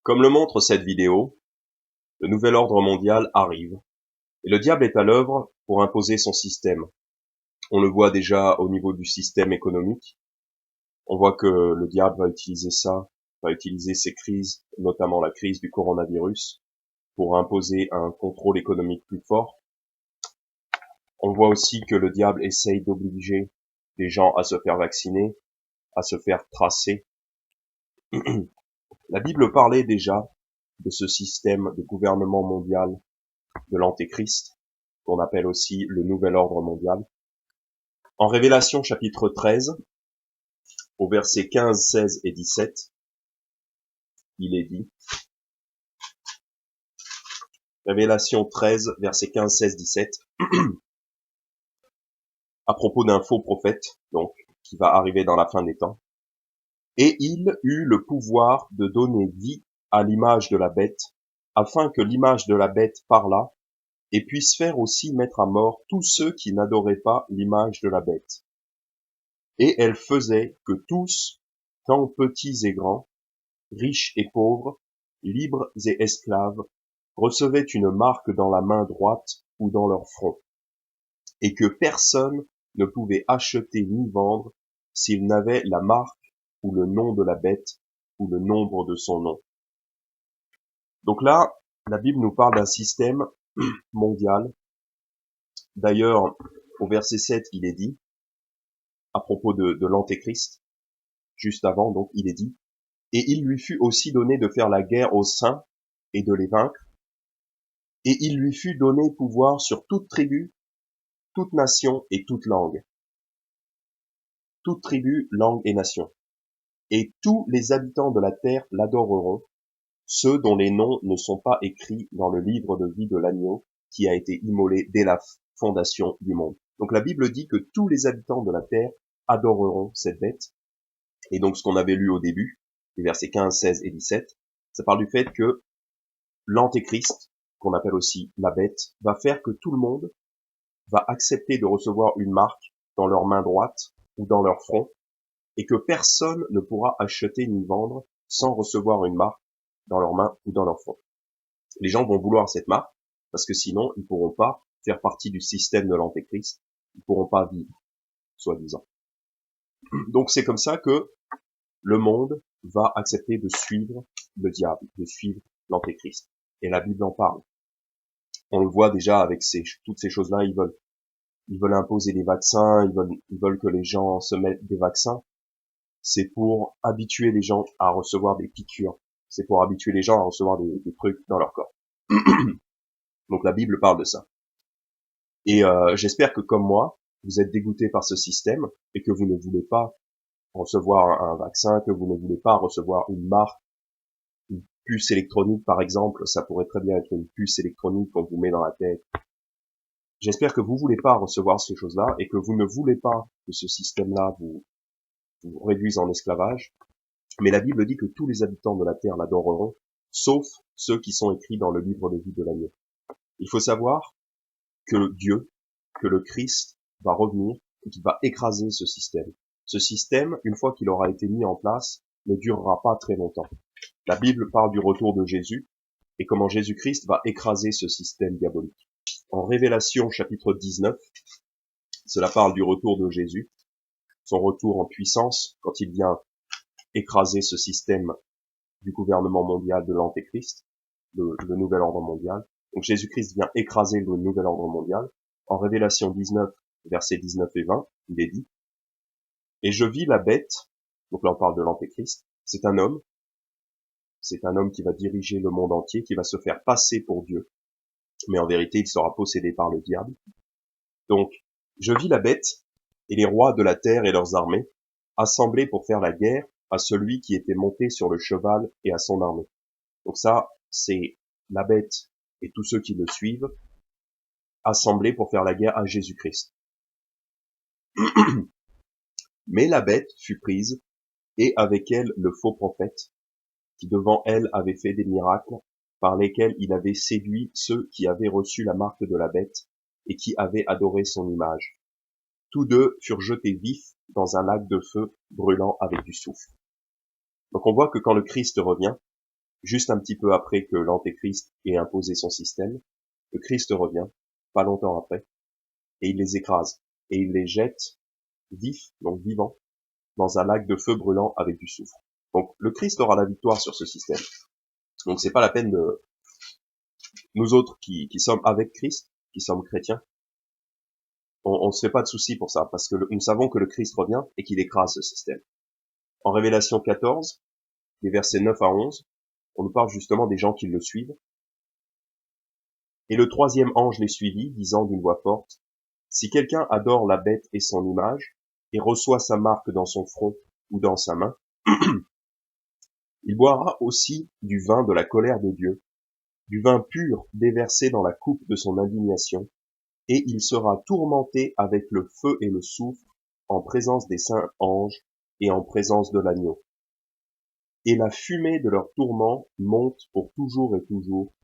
Comme le montre cette vidéo, le nouvel ordre mondial arrive, et le diable est à l'œuvre pour imposer son système. On le voit déjà au niveau du système économique. On voit que le diable va utiliser ces crises, notamment la crise du coronavirus, pour imposer un contrôle économique plus fort. On voit aussi que le diable essaye d'obliger les gens à se faire vacciner, à se faire tracer. La Bible parlait déjà de ce système de gouvernement mondial de l'Antéchrist, qu'on appelle aussi le nouvel ordre mondial. En Révélation chapitre 13, au verset 15, 16 et 17, il est dit, Révélation 13, versets 15, 16, 17, à propos d'un faux prophète, donc, qui va arriver dans la fin des temps. Et il eut le pouvoir de donner vie à l'image de la bête, afin que l'image de la bête parlât, et puisse faire aussi mettre à mort tous ceux qui n'adoraient pas l'image de la bête. Et elle faisait que tous, tant petits et grands, riches et pauvres, libres et esclaves, recevaient une marque dans la main droite ou dans leur front, et que personne ne pouvait acheter ni vendre s'il n'avait la marque ou le nom de la bête ou le nombre de son nom. Donc là, la Bible nous parle d'un système mondial. D'ailleurs, au verset 7, il est dit, à propos de l'Antéchrist, juste avant, donc, il est dit, et il lui fut aussi donné de faire la guerre aux saints et de les vaincre, et il lui fut donné pouvoir sur toute tribu, toute nation et toute langue. Toute tribu, langue et nation. Et tous les habitants de la terre l'adoreront, ceux dont les noms ne sont pas écrits dans le livre de vie de l'agneau qui a été immolé dès la fondation du monde. Donc la Bible dit que tous les habitants de la terre adoreront cette bête. Et donc ce qu'on avait lu au début, les versets 15, 16 et 17, ça parle du fait que l'Antéchrist, qu'on appelle aussi la bête, va faire que tout le monde va accepter de recevoir une marque dans leur main droite ou dans leur front, et que personne ne pourra acheter ni vendre sans recevoir une marque dans leur main ou dans leur front. Les gens vont vouloir cette marque, parce que sinon, ils pourront pas faire partie du système de l'Antéchrist, ils pourront pas vivre, soi-disant. Donc c'est comme ça que le monde va accepter de suivre le diable, de suivre l'Antéchrist. Et la Bible en parle. On le voit déjà avec toutes ces choses-là, ils veulent imposer des vaccins, ils veulent que les gens se mettent des vaccins. C'est pour habituer les gens à recevoir des piqûres. C'est pour habituer les gens à recevoir des trucs dans leur corps. Donc la Bible parle de ça. Et j'espère que comme moi, vous êtes dégoûtés par ce système et que vous ne voulez pas recevoir un vaccin, que vous ne voulez pas recevoir une marque, une puce électronique par exemple. Ça pourrait très bien être une puce électronique qu'on vous met dans la tête. J'espère que vous voulez pas recevoir ces choses-là et que vous ne voulez pas que ce système-là vous réduise en esclavage. Mais la Bible dit que tous les habitants de la terre l'adoreront, sauf ceux qui sont écrits dans le livre de vie de l'agneau. Il faut savoir que Dieu, que le Christ va revenir et qu'il va écraser ce système. Ce système, une fois qu'il aura été mis en place, ne durera pas très longtemps. La Bible parle du retour de Jésus et comment Jésus-Christ va écraser ce système diabolique. En Révélation chapitre 19, cela parle du retour de Jésus, son retour en puissance quand il vient écraser ce système du gouvernement mondial de l'Antéchrist, le nouvel ordre mondial. Donc Jésus-Christ vient écraser le nouvel ordre mondial. En Révélation 19, versets 19 et 20, il est dit, « Et je vis la bête », donc là on parle de l'Antéchrist, c'est un homme qui va diriger le monde entier, qui va se faire passer pour Dieu, mais en vérité il sera possédé par le diable. Donc, je vis la bête et les rois de la terre et leurs armées, assemblés pour faire la guerre à celui qui était monté sur le cheval et à son armée. Donc ça, c'est la bête et tous ceux qui le suivent, assemblés pour faire la guerre à Jésus-Christ. Mais la bête fut prise, et avec elle le faux prophète, qui devant elle avait fait des miracles, par lesquels il avait séduit ceux qui avaient reçu la marque de la bête, et qui avaient adoré son image. Tous deux furent jetés vifs dans un lac de feu brûlant avec du soufre. Donc on voit que quand le Christ revient, juste un petit peu après que l'Antéchrist ait imposé son système, le Christ revient, pas longtemps après, et il les écrase, et il les jette vifs, donc vivants, dans un lac de feu brûlant avec du soufre. Donc le Christ aura la victoire sur ce système. Donc c'est pas la peine de nous autres qui sommes avec Christ, qui sommes chrétiens, on se fait pas de soucis pour ça, parce que nous savons que le Christ revient et qu'il écrase ce système. En Révélation 14, les versets 9 à 11, on nous parle justement des gens qui le suivent. Et le troisième ange les suivit, disant d'une voix forte, si quelqu'un adore la bête et son image, et reçoit sa marque dans son front ou dans sa main, il boira aussi du vin de la colère de Dieu, du vin pur déversé dans la coupe de son indignation, et il sera tourmenté avec le feu et le soufre en présence des saints anges et en présence de l'agneau. Et la fumée de leur tourment monte pour toujours et toujours,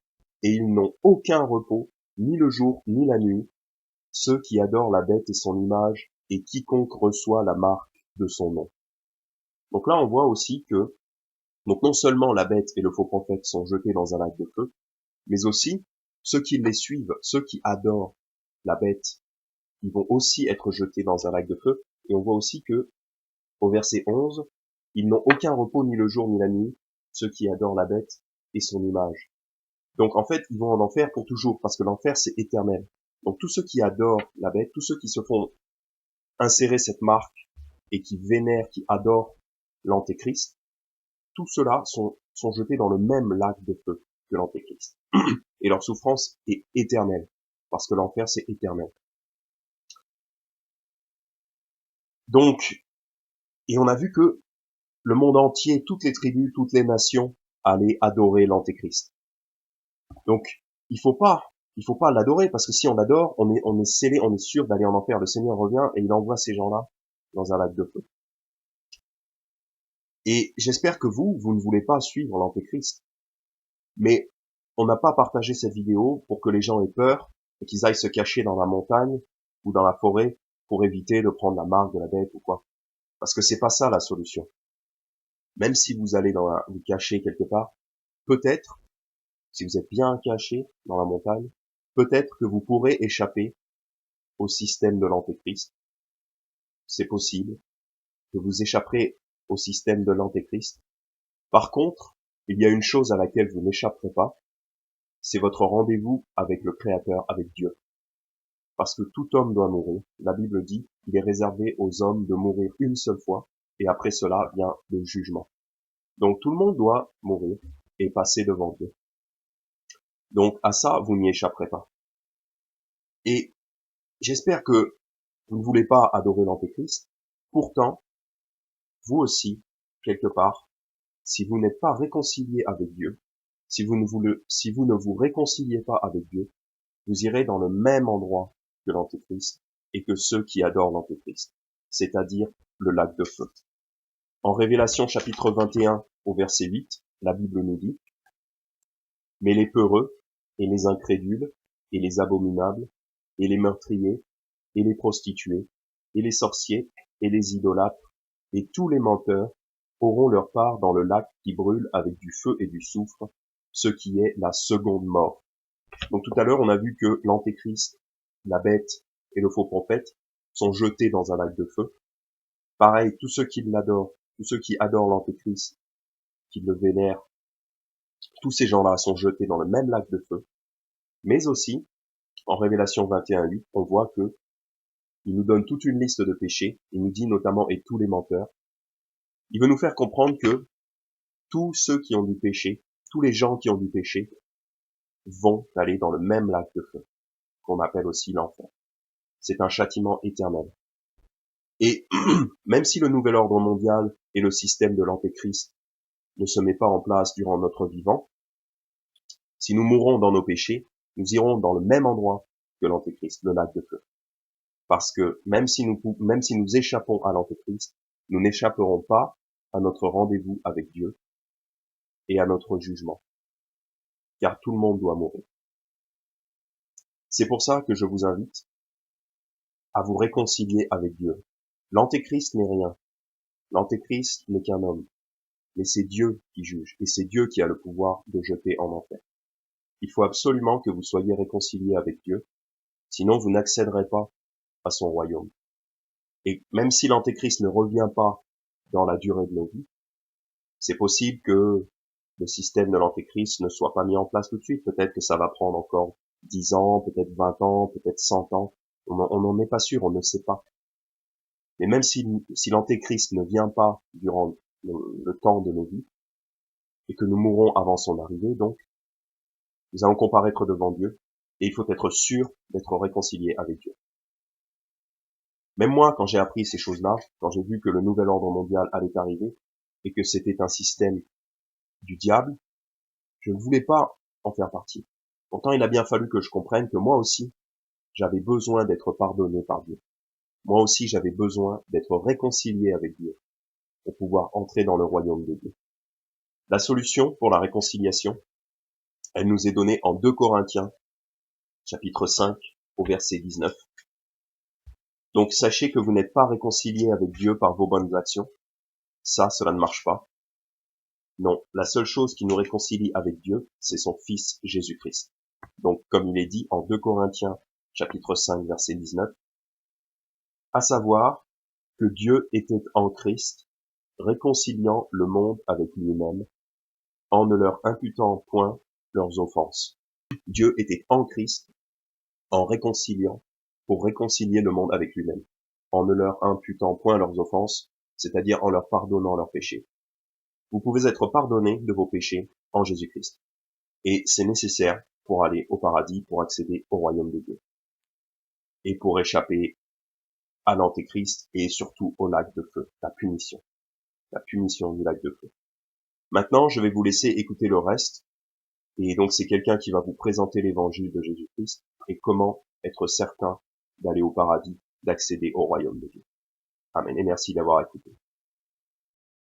et ils n'ont aucun repos, ni le jour ni la nuit, ceux qui adorent la bête et son image, et quiconque reçoit la marque de son nom. Donc là, on voit aussi que, donc non seulement la bête et le faux prophète sont jetés dans un lac de feu, mais aussi ceux qui les suivent, ceux qui adorent la bête, ils vont aussi être jetés dans un lac de feu. Et on voit aussi que, au verset 11, ils n'ont aucun repos ni le jour ni la nuit, ceux qui adorent la bête et son image. Donc en fait, ils vont en enfer pour toujours, parce que l'enfer c'est éternel. Donc tous ceux qui adorent la bête, tous ceux qui se font insérer cette marque et qui vénèrent, qui adorent l'antéchrist, tous ceux-là sont jetés dans le même lac de feu que l'antéchrist. Et leur souffrance est éternelle, parce que l'enfer c'est éternel. Donc, et on a vu que le monde entier, toutes les tribus, toutes les nations allaient adorer l'antéchrist. Donc, il faut pas l'adorer, parce que si on l'adore, on est scellé, on est sûr d'aller en enfer. Le Seigneur revient et il envoie ces gens-là dans un lac de feu. Et j'espère que vous ne voulez pas suivre l'antéchrist. Mais on n'a pas partagé cette vidéo pour que les gens aient peur et qu'ils aillent se cacher dans la montagne ou dans la forêt pour éviter de prendre la marque de la bête ou quoi. Parce que c'est pas ça la solution. Même si vous allez vous cacher quelque part, peut-être, si vous êtes bien caché dans la montagne, peut-être que vous pourrez échapper au système de l'antéchrist. C'est possible que vous échapperez au système de l'antéchrist. Par contre, il y a une chose à laquelle vous n'échapperez pas, c'est votre rendez-vous avec le Créateur, avec Dieu. Parce que tout homme doit mourir. La Bible dit qu'il est réservé aux hommes de mourir une seule fois, et après cela vient le jugement. Donc tout le monde doit mourir et passer devant Dieu. Donc à ça, vous n'y échapperez pas. Et j'espère que vous ne voulez pas adorer l'antéchrist. Pourtant, vous aussi, quelque part, si vous n'êtes pas réconcilié avec Dieu, si vous ne vous réconciliez pas avec Dieu, vous irez dans le même endroit que l'antéchrist et que ceux qui adorent l'antéchrist, c'est-à-dire le lac de feu. En Révélation chapitre 21 au verset 8, la Bible nous dit, mais les peureux et les incrédules et les abominables et les meurtriers et les prostituées et les sorciers et les idolâtres et tous les menteurs auront leur part dans le lac qui brûle avec du feu et du soufre, ce qui est la seconde mort. Donc tout à l'heure, on a vu que l'antéchrist, la bête et le faux prophète sont jetés dans un lac de feu. Pareil, tous ceux qui l'adorent, tous ceux qui adorent l'antéchrist, qui le vénèrent, tous ces gens-là sont jetés dans le même lac de feu. Mais aussi, en Révélation 21:8, on voit que il nous donne toute une liste de péchés. Il nous dit notamment et tous les menteurs. Il veut nous faire comprendre que tous ceux qui ont du péché, tous les gens qui ont du péché, vont aller dans le même lac de feu, qu'on appelle aussi l'enfer. C'est un châtiment éternel. Et même si le nouvel ordre mondial et le système de l'antéchrist ne se met pas en place durant notre vivant, si nous mourons dans nos péchés, nous irons dans le même endroit que l'antéchrist, le lac de feu. Parce que même si nous échappons à l'antéchrist, nous n'échapperons pas à notre rendez-vous avec Dieu et à notre jugement. Car tout le monde doit mourir. C'est pour ça que je vous invite à vous réconcilier avec Dieu. L'antéchrist n'est rien. L'antéchrist n'est qu'un homme. mais c'est Dieu qui juge, et c'est Dieu qui a le pouvoir de jeter en enfer. Il faut absolument que vous soyez réconciliés avec Dieu, sinon vous n'accéderez pas à son royaume. Et même si l'Antéchrist ne revient pas dans la durée de nos vies, c'est possible que le système de l'Antéchrist ne soit pas mis en place tout de suite. Peut-être que ça va prendre encore 10 ans, peut-être 20 ans, peut-être 100 ans. On n'en est pas sûr, on ne sait pas. Mais même si l'Antéchrist ne vient pas durant le temps de nos vies, et que nous mourrons avant son arrivée, donc, nous allons comparaître devant Dieu, et il faut être sûr d'être réconcilié avec Dieu. Même moi, quand j'ai appris ces choses-là, quand j'ai vu que le nouvel ordre mondial allait arriver, et que c'était un système du diable, je ne voulais pas en faire partie. Pourtant, il a bien fallu que je comprenne que moi aussi, j'avais besoin d'être pardonné par Dieu. Moi aussi, j'avais besoin d'être réconcilié avec Dieu pour pouvoir entrer dans le royaume de Dieu. La solution pour la réconciliation, elle nous est donnée en 2 Corinthiens, chapitre 5, au verset 19. Donc, sachez que vous n'êtes pas réconciliés avec Dieu par vos bonnes actions. Ça, cela ne marche pas. Non, la seule chose qui nous réconcilie avec Dieu, c'est son Fils Jésus-Christ. Donc, comme il est dit en 2 Corinthiens, chapitre 5, verset 19, à savoir que Dieu était en Christ, réconciliant le monde avec lui-même, en ne leur imputant point leurs offenses. Dieu était en Christ, en réconciliant, pour réconcilier le monde avec lui-même, en ne leur imputant point leurs offenses, c'est-à-dire en leur pardonnant leurs péchés. Vous pouvez être pardonné de vos péchés en Jésus-Christ. Et c'est nécessaire pour aller au paradis, pour accéder au royaume de Dieu. Et pour échapper à l'Antéchrist et surtout au lac de feu, la punition du lac de feu. Maintenant, je vais vous laisser écouter le reste. Et donc, c'est quelqu'un qui va vous présenter l'évangile de Jésus-Christ et comment être certain d'aller au paradis, d'accéder au royaume de Dieu. Amen. Et merci d'avoir écouté.